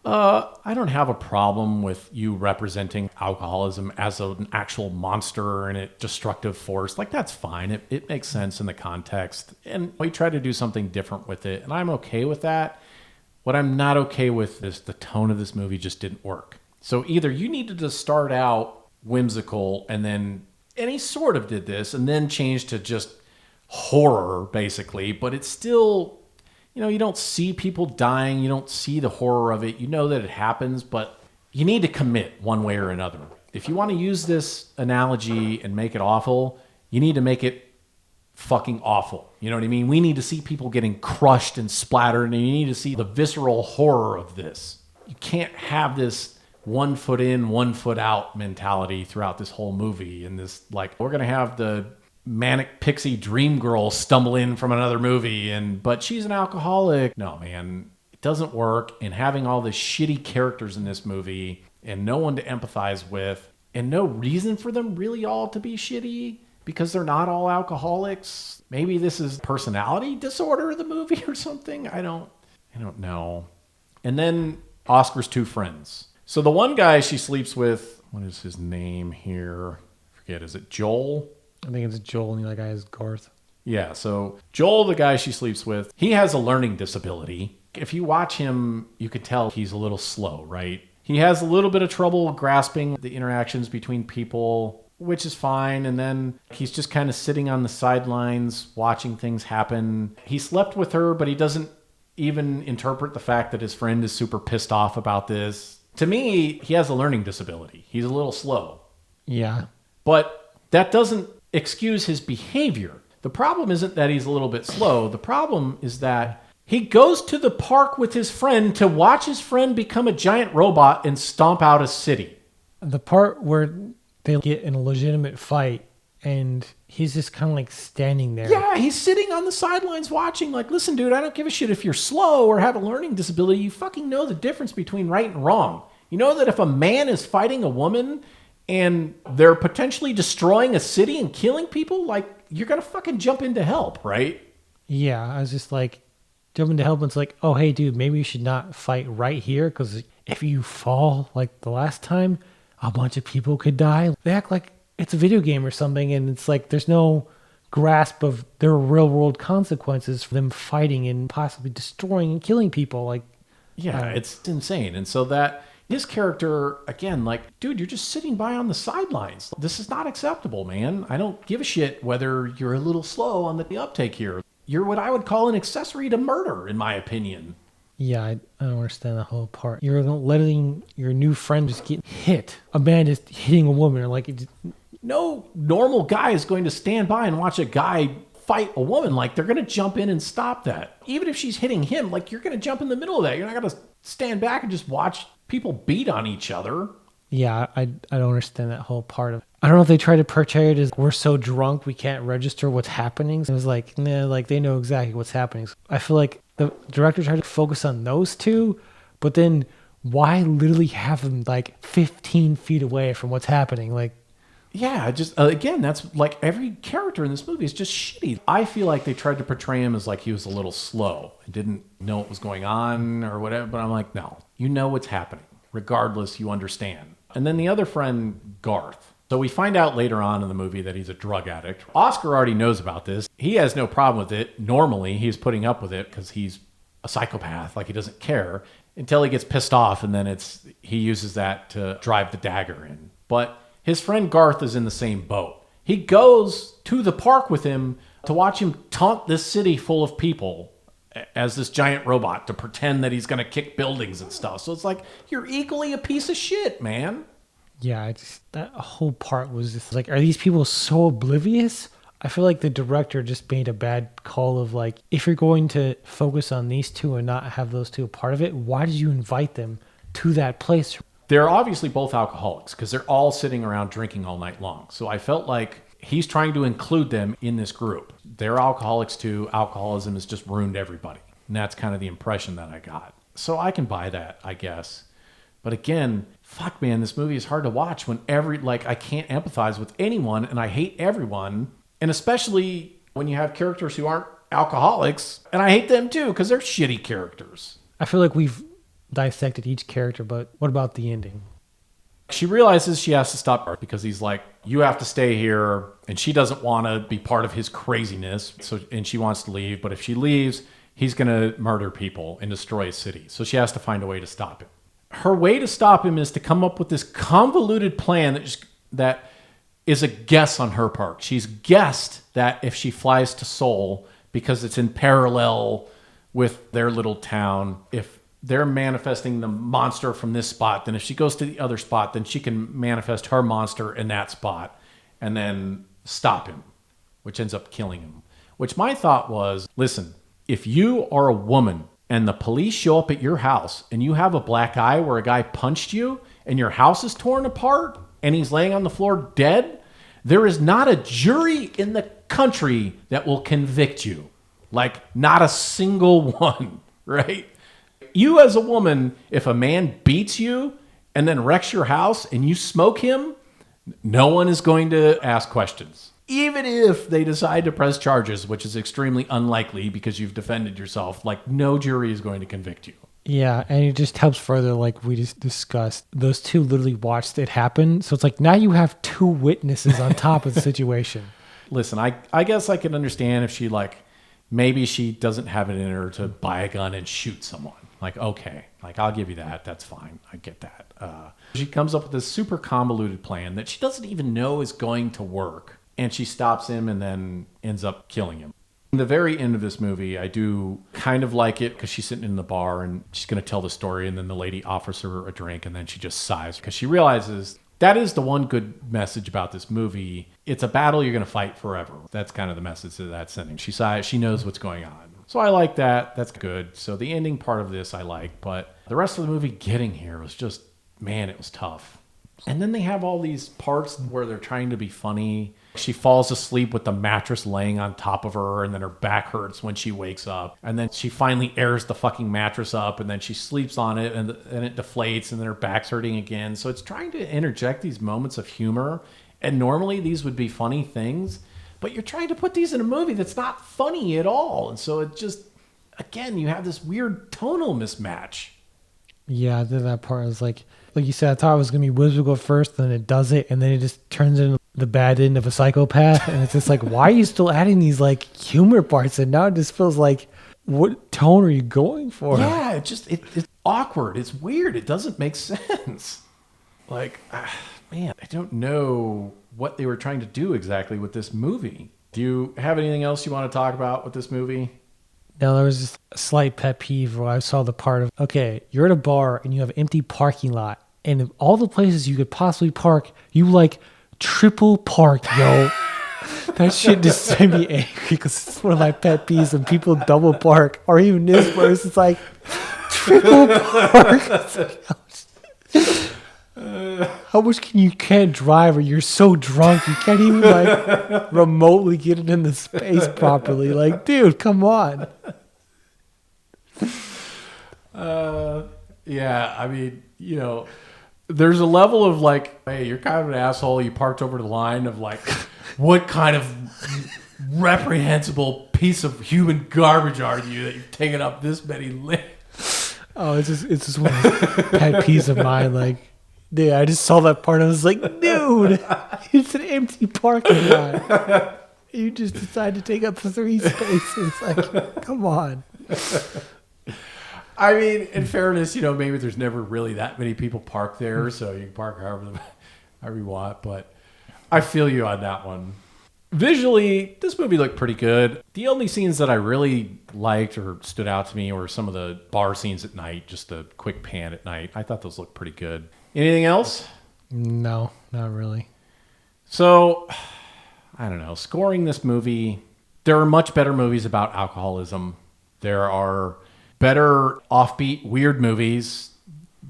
I don't have a problem with you representing alcoholism as an actual monster and a destructive force. Like, that's fine. It makes sense in the context. And we try to do something different with it, and I'm okay with that. What I'm not okay with is the tone of this movie just didn't work. So either you needed to start out whimsical and he sort of did this and then changed to just horror, basically, but it's still... you don't see people dying. You don't see the horror of it. You know that it happens, but you need to commit one way or another. If you want to use this analogy and make it awful, you need to make it fucking awful. You know what I mean? We need to see people getting crushed and splattered, and you need to see the visceral horror of this. You can't have this 1 foot in, 1 foot out mentality throughout this whole movie. And this, like, we're going to have the manic pixie dream girl stumble in from another movie but she's an alcoholic. No, man, it doesn't work. And having all the shitty characters in this movie and no one to empathize with and no reason for them really all to be shitty because they're not all alcoholics. Maybe this is personality disorder of the movie or something. I don't know. And then Oscar's two friends. So the one guy she sleeps with, what is his name here? Forget, is it Joel? I think it's Joel and the other guy is Garth. Yeah, so Joel, the guy she sleeps with, he has a learning disability. If you watch him, you could tell he's a little slow, right? He has a little bit of trouble grasping the interactions between people, which is fine. And then he's just kind of sitting on the sidelines, watching things happen. He slept with her, but he doesn't even interpret the fact that his friend is super pissed off about this. To me, he has a learning disability. He's a little slow. Yeah. But that doesn't excuse his behavior. The problem isn't that he's a little bit slow. The problem is that he goes to the park with his friend to watch his friend become a giant robot and stomp out a city. The part where they get in a legitimate fight and he's just kind of like standing there. Yeah, he's sitting on the sidelines watching like, listen, dude, I don't give a shit if you're slow or have a learning disability. You fucking know the difference between right and wrong. You know that if a man is fighting a woman and they're potentially destroying a city and killing people, like, you're going to fucking jump in to help, right? Yeah, I was just like, jumping to help, and it's like, oh, hey, dude, maybe you should not fight right here, because if you fall like the last time, a bunch of people could die. They act like it's a video game or something, and it's like there's no grasp of their real-world consequences for them fighting and possibly destroying and killing people. Like, yeah, it's insane. And so that... his character, again, like, dude, you're just sitting by on the sidelines. This is not acceptable, man. I don't give a shit whether you're a little slow on the uptake here. You're what I would call an accessory to murder, in my opinion. Yeah, I don't understand the whole part. You're letting your new friend just get hit. A man just hitting a woman. Like, no normal guy is going to stand by and watch a guy fight a woman, like they're going to jump in and stop that. Even if she's hitting him, like you're going to jump in the middle of that. You're not going to stand back and just watch people beat on each other. Yeah, I don't understand that whole part of it. I don't know if they try to portray it as we're so drunk we can't register what's happening. It was like, nah, like they know exactly what's happening. I feel like the director tried to focus on those two, but then why literally have them like 15 feet away from what's happening? Like, yeah, just again, that's like every character in this movie is just shitty. I feel like they tried to portray him as like he was a little slow and didn't know what was going on or whatever. But I'm like, no, you know what's happening. Regardless, you understand. And then the other friend, Garth. So we find out later on in the movie that he's a drug addict. Oscar already knows about this. He has no problem with it. Normally, he's putting up with it because he's a psychopath. Like he doesn't care until he gets pissed off, and then he uses that to drive the dagger in. But his friend Garth is in the same boat. He goes to the park with him to watch him taunt this city full of people as this giant robot to pretend that he's going to kick buildings and stuff. So it's like, you're equally a piece of shit, man. yeah, that whole part was just like, are these people so oblivious? I feel like the director just made a bad call of like, if you're going to focus on these two and not have those two a part of it, why did you invite them to that place? They're obviously both alcoholics because they're all sitting around drinking all night long. So I felt like he's trying to include them in this group. They're alcoholics too. Alcoholism has just ruined everybody. And that's kind of the impression that I got. So I can buy that, I guess. But again, fuck man, this movie is hard to watch when I can't empathize with anyone and I hate everyone. And especially when you have characters who aren't alcoholics. And I hate them too because they're shitty characters. I feel like we've dissected each character, but what about the ending? She realizes she has to stop her because he's like, you have to stay here. And she doesn't want to be part of his craziness. And she wants to leave. But if she leaves, he's going to murder people and destroy a city. So she has to find a way to stop him. Her way to stop him is to come up with this convoluted plan that is a guess on her part. She's guessed that if she flies to Seoul, because it's in parallel with their little town, if they're manifesting the monster from this spot, then if she goes to the other spot, then she can manifest her monster in that spot and then stop him, which ends up killing him. Which my thought was, listen, if you are a woman and the police show up at your house and you have a black eye where a guy punched you and your house is torn apart and he's laying on the floor dead, there is not a jury in the country that will convict you. Like, not a single one, right? You as a woman, if a man beats you and then wrecks your house and you smoke him, no one is going to ask questions. Even if they decide to press charges, which is extremely unlikely because you've defended yourself, like no jury is going to convict you. Yeah, and it just helps further, like we just discussed. Those two literally watched it happen. So it's like now you have two witnesses on top of the situation. Listen, I guess I can understand if she maybe she doesn't have it in her to buy a gun and shoot someone. Like, okay, I'll give you that. That's fine. I get that. She comes up with this super convoluted plan that she doesn't even know is going to work. And she stops him and then ends up killing him. In the very end of this movie, I do kind of like it because she's sitting in the bar and she's going to tell the story. And then the lady offers her a drink and then she just sighs because she realizes that is the one good message about this movie. It's a battle you're going to fight forever. That's kind of the message that that's sending. She sighs. She knows what's going on. So I like that. That's good. So the ending part of this I like. But the rest of the movie getting here was just, man, it was tough. And then they have all these parts where they're trying to be funny. She falls asleep with the mattress laying on top of her, and then her back hurts when she wakes up. And then she finally airs the fucking mattress up, and then she sleeps on it, and it deflates, and then her back's hurting again. So it's trying to interject these moments of humor. And normally these would be funny things, but you're trying to put these in a movie that's not funny at all. And so it just, again, you have this weird tonal mismatch. Yeah, that part was like you said, I thought it was going to be whimsical first, then it does it, and then it just turns into the bad end of a psychopath. And it's just like, why are you still adding these like humor parts? And now it just feels like, what tone are you going for? Yeah, it's awkward. It's weird. It doesn't make sense. Like, man, I don't know what they were trying to do exactly with this movie. Do you have anything else you want to talk about with this movie? Now, there was just a slight pet peeve where I saw the part of, okay, you're at a bar and you have an empty parking lot, and of all the places you could possibly park, you like triple parked, yo. That shit just made me angry because it's one of my pet peeves when people double park, or even this where it's like triple park. It's like, how much can't drive, or you're so drunk you can't even like remotely get it in the space properly? Like, dude, come on. Yeah, I mean, there's a level of like, hey, you're kind of an asshole. You parked over the line of like, what kind of reprehensible piece of human garbage are you that you've taken up this many lanes? Oh, it's just one of those pet peeves of mine. Like, dude, I just saw that part and I was like, dude, it's an empty parking lot. You just decide to take up 3 spaces. Like, come on. I mean, in fairness, maybe there's never really that many people parked there, so you can park however you want. But I feel you on that one. Visually, this movie looked pretty good. The only scenes that I really liked or stood out to me were some of the bar scenes at night, just the quick pan at night. I thought those looked pretty good. Anything else? No, not really. So, I don't know. Scoring this movie, there are much better movies about alcoholism. There are better offbeat, weird movies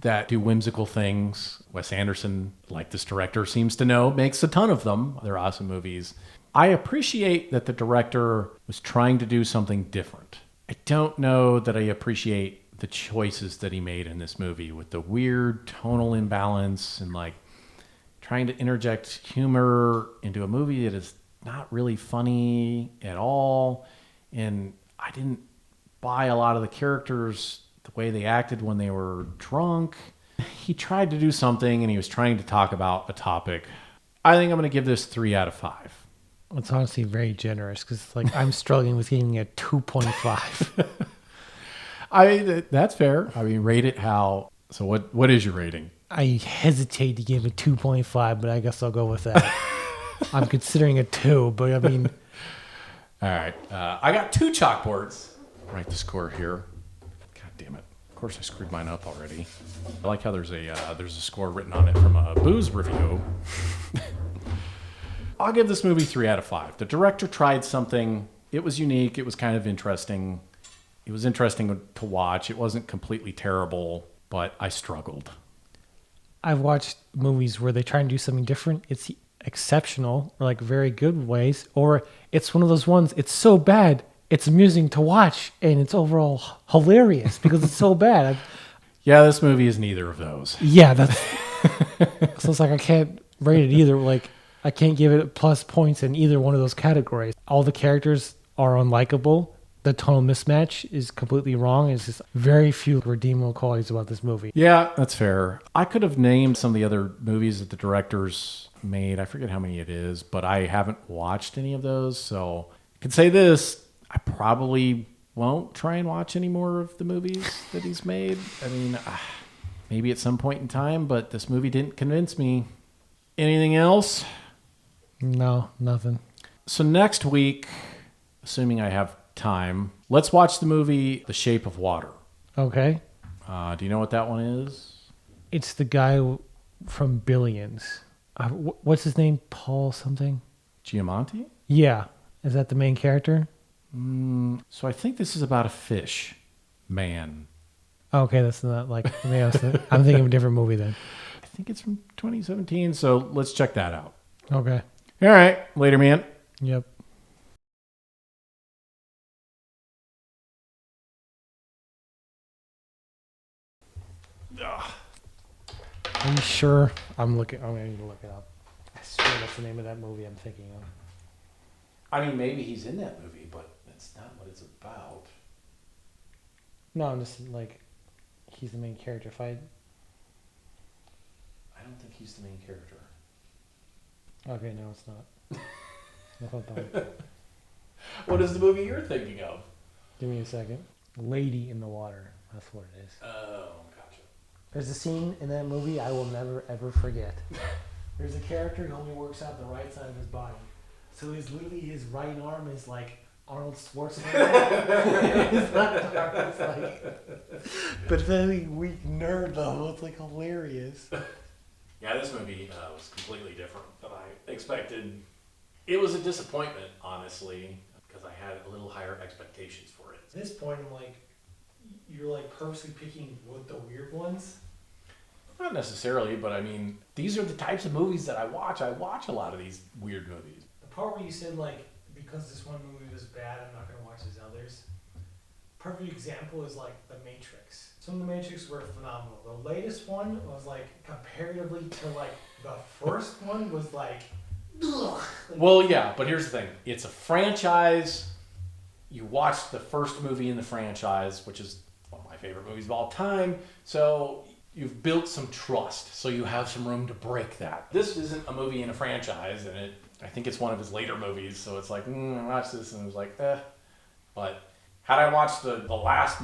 that do whimsical things. Wes Anderson, like this director seems to know, makes a ton of them. They're awesome movies. I appreciate that the director was trying to do something different. I don't know that I appreciate the choices that he made in this movie with the weird tonal imbalance and like trying to interject humor into a movie that is not really funny at all. And I didn't buy a lot of the characters, the way they acted when they were drunk. He tried to do something and he was trying to talk about a topic. I think I'm going to give this 3 out of 5. It's honestly very generous because like I'm struggling with giving it 2.5. That's fair. I mean, rate it how. So what is your rating? I hesitate to give it 2.5, but I guess I'll go with that. I'm considering a 2, but I mean. All right. I got 2 chalkboards. Write the score here. God damn it. Of course I screwed mine up already. I like how there's a score written on it from a booze review. I'll give this movie 3 out of 5. The director tried something. It was unique. It was kind of interesting. It was interesting to watch. It wasn't completely terrible, but I struggled. I've watched movies where they try and do something different. It's exceptional, or like very good ways, or it's one of those ones, it's so bad, it's amusing to watch, and it's overall hilarious because it's so bad. Yeah, this movie is neither of those. Yeah, that's so it's like I can't rate it either. Like I can't give it plus points in either one of those categories. All the characters are unlikable. The tonal mismatch is completely wrong. It's just very few redeemable qualities about this movie. Yeah, that's fair. I could have named some of the other movies that the directors made. I forget how many it is, but I haven't watched any of those. So I can say this. I probably won't try and watch any more of the movies that he's made. I mean, maybe at some point in time, but this movie didn't convince me. Anything else? No, nothing. So next week, assuming I have time, let's watch the movie The Shape of Water. Okay. Do you know what that one is? It's the guy from Billions. What's his name? Paul something? Giamatti? Yeah. Is that the main character? So I think this is about a fish man. Okay, that's not like... I'm thinking of a different movie then. I think it's from 2017, so let's check that out. Okay. All right. Later, man. Yep. Are you sure? I'm going to need to look it up. I swear that's the name of that movie I'm thinking of. I mean, maybe he's in that movie, but that's not what it's about. No, I'm just like, he's the main character. I don't think he's the main character. Okay, no, it's not. I thought that was... What is the movie you're thinking of? Give me a second. Lady in the Water. That's what it is. Oh, gotcha. There's a scene in that movie I will never, ever forget. There's a character who only works out the right side of his body. So his right arm is like Arnold Schwarzenegger. His left arm is like pathetic, weak nerd though. It's like hilarious. Yeah, this movie was completely different than I expected. It was a disappointment, honestly, because I had a little higher expectations for it. At this point, I'm like, you're like purposely picking what the weird ones. Not necessarily, but I mean, these are the types of movies that I watch. I watch a lot of these weird movies. The part where you said like, because this one movie was bad, I'm not gonna watch these others. Perfect example is like The Matrix. Some of The Matrix were phenomenal. The latest one was like, comparatively to like the first one, was like, ugh. Well, yeah, but here's the thing. It's a franchise. You watched the first movie in the franchise, which is one of my favorite movies of all time. So you've built some trust. So you have some room to break that. This isn't a movie in a franchise, and I think it's one of his later movies. So it's like, I watched this, and it was like, eh. But had I watched the last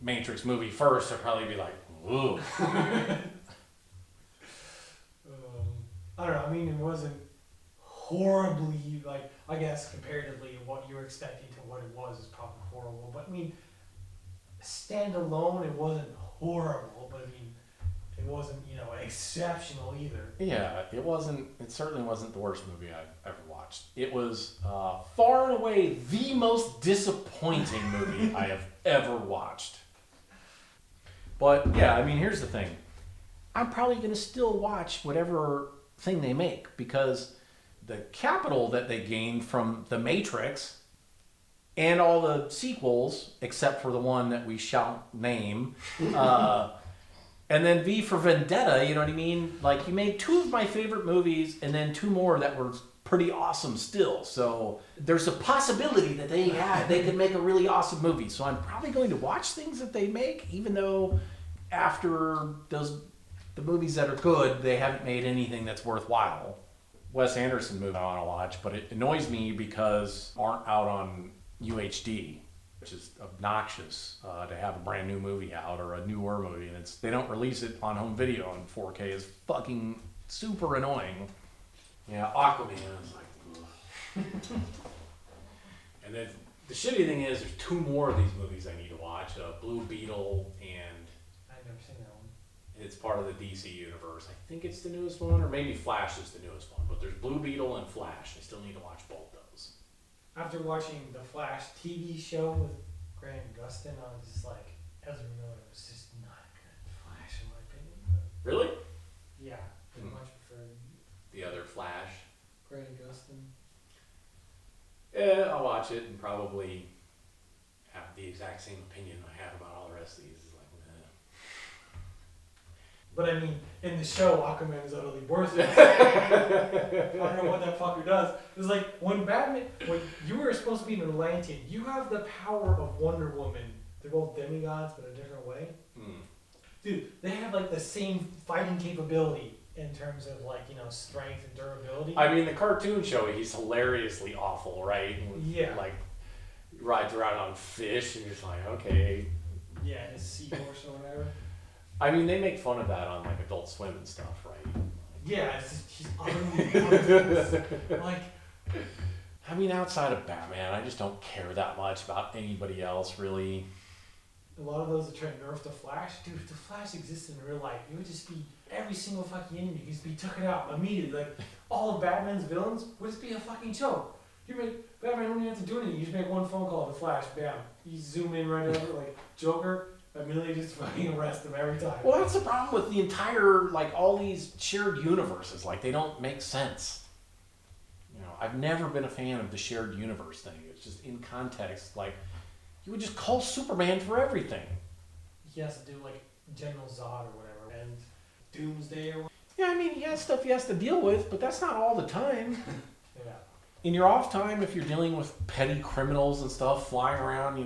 Matrix movie first, I'd probably be like, ooh. I don't know. I mean, it wasn't horribly, like, I guess comparatively what you were expecting to what it was is probably horrible. But I mean, standalone, it wasn't horrible. But I mean, it wasn't, exceptional either. Yeah, it wasn't. It certainly wasn't the worst movie I've ever watched. It was far and away the most disappointing movie I have ever watched. But yeah, I mean, here's the thing. I'm probably going to still watch whatever thing they make, because the capital that they gained from The Matrix and all the sequels, except for the one that we shall name, and then V for Vendetta, you know what I mean? Like, you made two of my favorite movies and then two more that were pretty awesome still. So there's a possibility that they could make a really awesome movie. So I'm probably going to watch things that they make, even though after the movies that are good, they haven't made anything that's worthwhile. Wes Anderson movie I want to watch, but it annoys me because aren't out on UHD, which is obnoxious to have a brand new movie out or a newer movie, and they don't release it on home video in 4K is fucking super annoying. Yeah, Aquaman is like, ugh. And then the shitty thing is there's two more of these movies I need to watch, Blue Beetle, and I've never seen that one. it's part of the DC universe. I think it's the newest one, or maybe Flash is the newest one, but there's Blue Beetle and Flash. I still need to watch both those. After watching the Flash TV show with Grant Gustin, I was just like, Ezra Miller was just not a good Flash in my opinion. But Really? yeah, I much prefer The other Flash? Grant Gustin. Yeah, I'll watch it and probably have the exact same opinion I have about all the rest of these. It's like, meh. But I mean, in the show, Aquaman is utterly worthless. I don't know what that fucker does. It's like when you were supposed to be an Atlantean, you have the power of Wonder Woman. They're both demigods, but a different way. Dude, they have like the same fighting capability in terms of like, strength and durability. I mean, the cartoon show, he's hilariously awful, right? Yeah. Like, rides around on fish, and you're just like, okay. Yeah, his seahorse or whatever. I mean, they make fun of that on like Adult Swim and stuff, right? Yeah, he's utterly like. I mean, outside of Batman, I just don't care that much about anybody else, really. A lot of those that try to nerf the Flash, dude, if the Flash existed in real life, it would just be every single fucking enemy could just be taken out immediately. Like, all of Batman's villains would just be a fucking joke. You make Batman don't even have to do anything. You just make one phone call to Flash, bam. You zoom in right over, like Joker, immediately just fucking arrest him every time. Well, that's the problem with the entire, like, all these shared universes. Like, they don't make sense. I've never been a fan of the shared universe thing. It's just in context, like, you would just call Superman for everything. He has to do, like, General Zod or whatever, and Doomsday or whatever. Yeah, I mean, he has stuff he has to deal with, but that's not all the time. Yeah. In your off time, if you're dealing with petty criminals and stuff, flying around,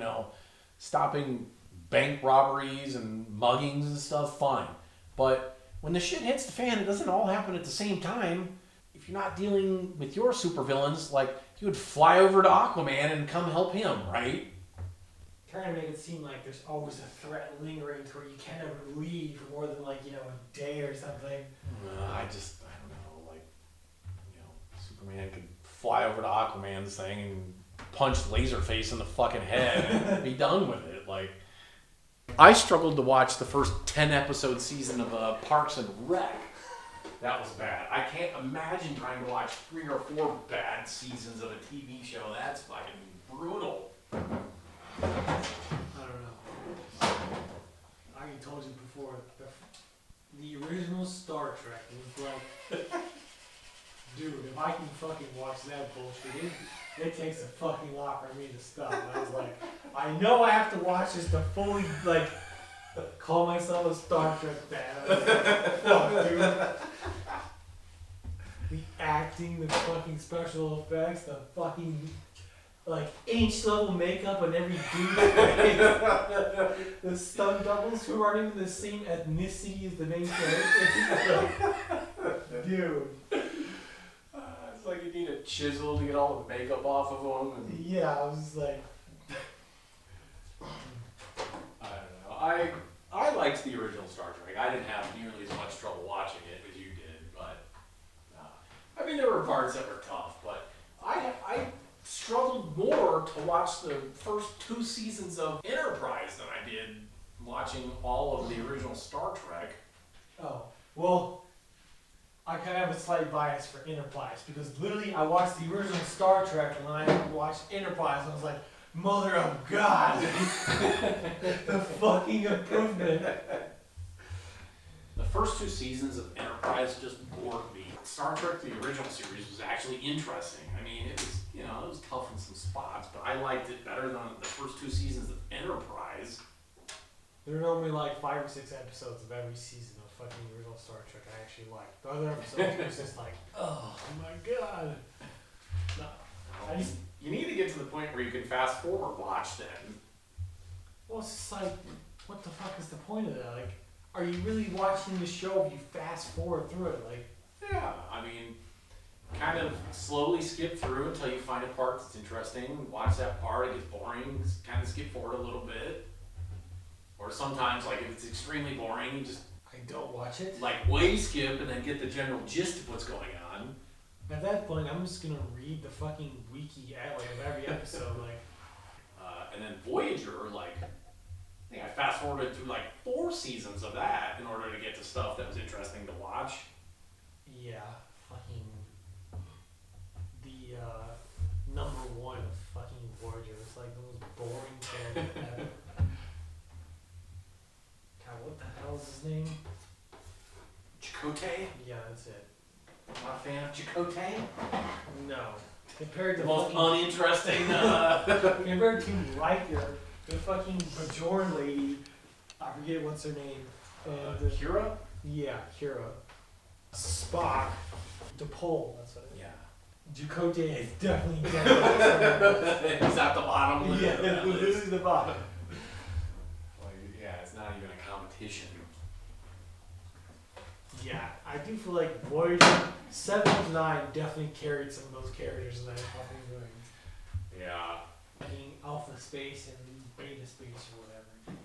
stopping bank robberies and muggings and stuff, fine. But when the shit hits the fan, it doesn't all happen at the same time. If you're not dealing with your supervillains, like, you would fly over to Aquaman and come help him, right? Trying to make it seem like there's always a threat lingering to where you can't ever leave for more than, like, a day or something. I don't know, like, Superman could fly over to Aquaman's thing and punch Laserface in the fucking head and be done with it. Like, I struggled to watch the first 10 episode season of Parks and Rec That was bad. I can't imagine trying to watch 3 or 4 bad seasons of a TV show. That's fucking brutal. I don't know. I already told you before, the original Star Trek was like, dude, if I can fucking watch that bullshit, it takes a fucking lot for me to stop. And I was like, I know I have to watch this to fully, like, call myself a Star Trek fan. I was like, fuck, dude. The acting, the fucking special effects, the fucking, like, inch-level makeup on every dude. The stunt doubles who aren't even the same ethnicity as the main character. Like, dude. It's like you need a chisel to get all the makeup off of them. And Yeah, I was just like... I don't know. I liked the original Star Trek. I didn't have nearly as much trouble watching it as you did, but... I mean, there were parts that were tough, but I struggled more to watch the first 2 seasons of Enterprise than I did watching all of the original Star Trek. Oh, well, I kind of have a slight bias for Enterprise because literally I watched the original Star Trek and then I watched Enterprise and I was like, Mother of God! The fucking improvement. The first 2 seasons of Enterprise just bored me. Star Trek, the original series, was actually interesting. I mean, it was, you know, it was tough in some spots, but I liked it better than the first 2 seasons of Enterprise. There are normally like 5 or 6 episodes of every season of fucking original Star Trek I actually liked. The other episodes was just like, oh my god. No, You need to get to the point where you can fast forward watch them. well, it's just like, what the fuck is the point of that? Like, are you really watching the show if you fast forward through it? Like, Yeah, I mean, kind of slowly skip through until you find a part that's interesting. Watch that part, it gets boring, kind of skip forward a little bit. Or sometimes, like, if it's extremely boring, you just, I don't watch it. like, way skip and then get the general gist of what's going on. At that point, I'm just gonna read the fucking wiki like, of every episode. Like, And then Voyager, like, I think I fast forwarded through, like, 4 seasons of that in order to get to stuff that was interesting to watch. yeah, fucking the number 1 of fucking Voyager. It's like the most boring character ever. God, what the hell is his name? Chakotay? Yeah, that's it. Not a fan of Chakotay? No. Compared to The most fucking, uninteresting, compared to Riker, the fucking Bajoran lady, I forget what's her name. And Kira? yeah, Kira. Spock. DePaul, that's what it is. Yeah. Chakotay is definitely dead. He's at the bottom. Yeah, this is the bottom. Well, yeah, it's not even a competition. Yeah, I do feel like Voyager 7 and 9 definitely carried some of those characters in that fucking movie. Yeah. Fucking Alpha Space and Beta Space or whatever.